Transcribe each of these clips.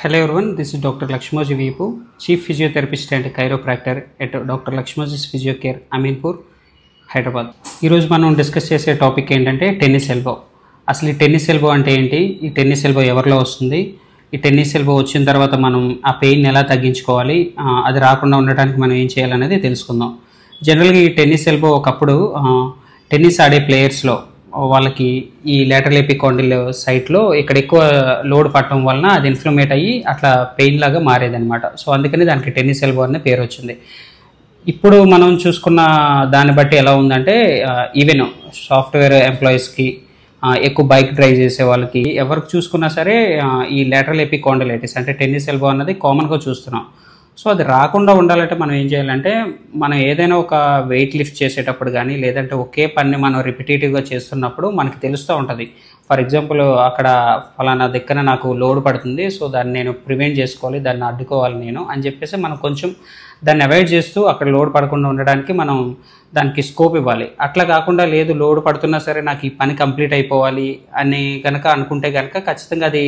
Hello everyone, this is Dr. Lakshmoji Vipu, Chief Physiotherapist and Chiropractor at Dr. Lakshmoji's Physiocare, Aminpur, Hyderabad. ఈరోజు మనం discuss చేసే topic ఏంటంటే tennis elbow. అసలు ఈ tennis elbow అంటే ఏంటి, ఈ టెన్నిస్ ఎల్బో ఎవరిలో వస్తుంది, ఈ టెన్నిస్ ఎల్బో వచ్చిన తర్వాత మనం ఆ పెయిన్ ఎలా తగ్గించుకోవాలి, అది రాకుండా ఉండటానికి మనం ఏం చేయాలనేది తెలుసుకుందాం. జనరల్గా ఈ టెన్నిస్ ఎల్బో ఒకప్పుడు టెన్నిస్ ఆడే ప్లేయర్స్లో వాళ్ళకి ఈ లేటరల్ ఎపికాండిల్ సైట్లో ఇక్కడ ఎక్కువ లోడ్ పట్టడం వలన అది ఇన్ఫ్లమేట్ అయ్యి అట్లా పెయిన్ లాగా మారేదనమాట. సో అందుకని దానికి టెన్నిస్ ఎల్బో అనే పేరు వచ్చింది. ఇప్పుడు మనం చూసుకున్న దాన్ని బట్టి ఎలా ఉందంటే ఈవెన్ సాఫ్ట్వేర్ ఎంప్లాయీస్కి, ఎక్కువ బైక్ డ్రైవ్ చేసే వాళ్ళకి, ఎవరికి చూసుకున్నా సరే ఈ లేటరల్ ఎపికాండిలైటిస్ అంటే టెన్నిస్ ఎల్బో అన్నది కామన్గా చూస్తున్నాం. సో అది రాకుండా ఉండాలంటే మనం ఏం చేయాలంటే, మనం ఏదైనా ఒక వెయిట్ లిఫ్ట్ చేసేటప్పుడు కానీ, లేదంటే ఒకే పని మనం రిపిటేటివ్గా చేస్తున్నప్పుడు మనకి తెలుస్తూ ఉంటుంది. ఫర్ ఎగ్జాంపుల్ అక్కడ ఫలానా దగ్గర నాకు లోడ్ పడుతుంది, సో దాన్ని నేను ప్రివెంట్ చేసుకోవాలి, దాన్ని అడ్డుకోవాలి నేను అని చెప్పేసి మనం కొంచెం దాన్ని అవాయిడ్ చేస్తూ అక్కడ లోడ్ పడకుండా ఉండడానికి మనం దానికి స్కోప్ ఇవ్వాలి. అట్లా కాకుండా లేదు లోడ్ పడుతున్నా సరే నాకు ఈ పని కంప్లీట్ అయిపోవాలి అని కనుక అనుకుంటే కనుక ఖచ్చితంగా అది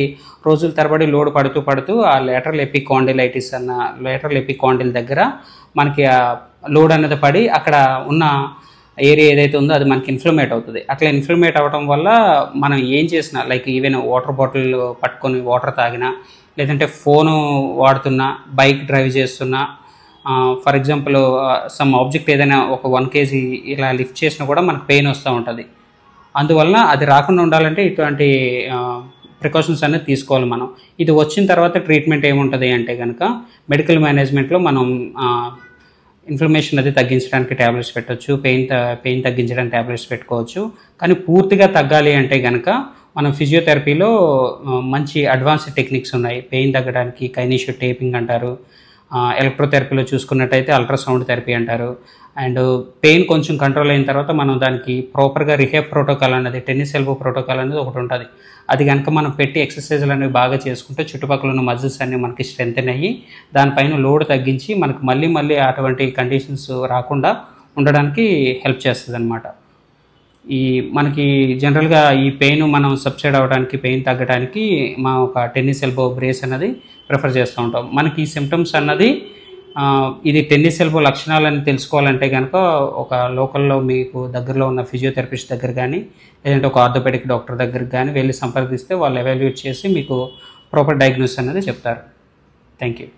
రోజుల తరబడి లోడ్ పడుతూ ఆ లేటరల్ ఎపికాండిలైటిస్ అన్న లేటరల్ ఎపికాండిల్ దగ్గర మనకి ఆ లోడ్ అనేది పడి అక్కడ ఉన్న ఏరియా ఏదైతే ఉందో అది మనకి ఇన్ఫ్లమేట్ అవుతుంది. అట్లా ఇన్ఫ్లమేట్ అవ్వడం వల్ల మనం ఏం చేసినా, లైక్ ఈవెన్ వాటర్ బాటిల్ పట్టుకొని వాటర్ తాగినా, లేదంటే ఫోను వాడుతున్నా, బైక్ డ్రైవ్ చేస్తున్నా, ఫర్ ఎగ్జాంపుల్ సమ్ ఆబ్జెక్ట్ ఏదైనా ఒక 1 kg ఇలా లిఫ్ట్ చేసినా కూడా మనకు పెయిన్ వస్తూ ఉంటుంది. అందువలన అది రాకుండా ఉండాలంటే ఇటువంటి ప్రికాషన్స్ అనేది తీసుకోవాలి మనం. ఇది వచ్చిన తర్వాత ట్రీట్మెంట్ ఏముంటుంది అంటే కనుక మెడికల్ మేనేజ్మెంట్లో మనం ఇన్ఫ్లమేషన్ అది తగ్గించడానికి ట్యాబ్లెట్స్ పెట్టవచ్చు, పెయిన్ తగ్గించడానికి ట్యాబ్లెట్స్ పెట్టుకోవచ్చు. కానీ పూర్తిగా తగ్గాలి అంటే కనుక మనం ఫిజియోథెరపీలో మంచి అడ్వాన్స్డ్ టెక్నిక్స్ ఉన్నాయి. పెయిన్ తగ్గడానికి కైనీషియో టేపింగ్ అంటారు, ఎలక్ట్రోథెరపీలో చూసుకున్నట్టయితే అల్ట్రాసౌండ్ థెరపీ అంటారు. అండ్ పెయిన్ కొంచెం కంట్రోల్ అయిన తర్వాత మనం దానికి ప్రాపర్గా రిహాబ్ ప్రోటోకాల్ అనేది, టెన్నిస్ ఎల్బో ప్రోటోకాల్ అనేది ఒకటి ఉంటుంది. అది కనుక మనం పెట్టి ఎక్సర్సైజులు అనేవి బాగా చేసుకుంటే చుట్టుపక్కల ఉన్న మజిల్స్ అన్నీ మనకి స్ట్రెంథెన్ అయ్యి దానిపైన లోడ్ తగ్గించి మనకు మళ్ళీ అటువంటి కండిషన్స్ రాకుండా ఉండడానికి హెల్ప్ చేస్తుంది అనమాట. మనకి జనరల్గా ఈ పెయిన్ మనం సబ్సైడ్ అవ్వడానికి, పెయిన్ తగ్గడానికి మా ఒక టెన్నిస్ ఎల్బో బ్రేస్ అనేది ప్రిఫర్ చేస్తూ ఉంటాం. మనకి ఈ సిమ్టమ్స్ అన్నది ఇది టెన్నిస్ ఎల్బో లక్షణాలని తెలుసుకోవాలంటే కనుక ఒక లోకల్లో మీకు దగ్గరలో ఉన్న ఫిజియోథెరపిస్ట్ దగ్గర కానీ, లేదంటే ఒక ఆర్థోపెడిక్ డాక్టర్ దగ్గరికి కానీ వెళ్ళి సంప్రదిస్తే వాళ్ళు ఎవాల్యుయేట్ చేసి మీకు ప్రాపర్ డయాగ్నోసిస్ అనేది చెప్తారు. Thank you.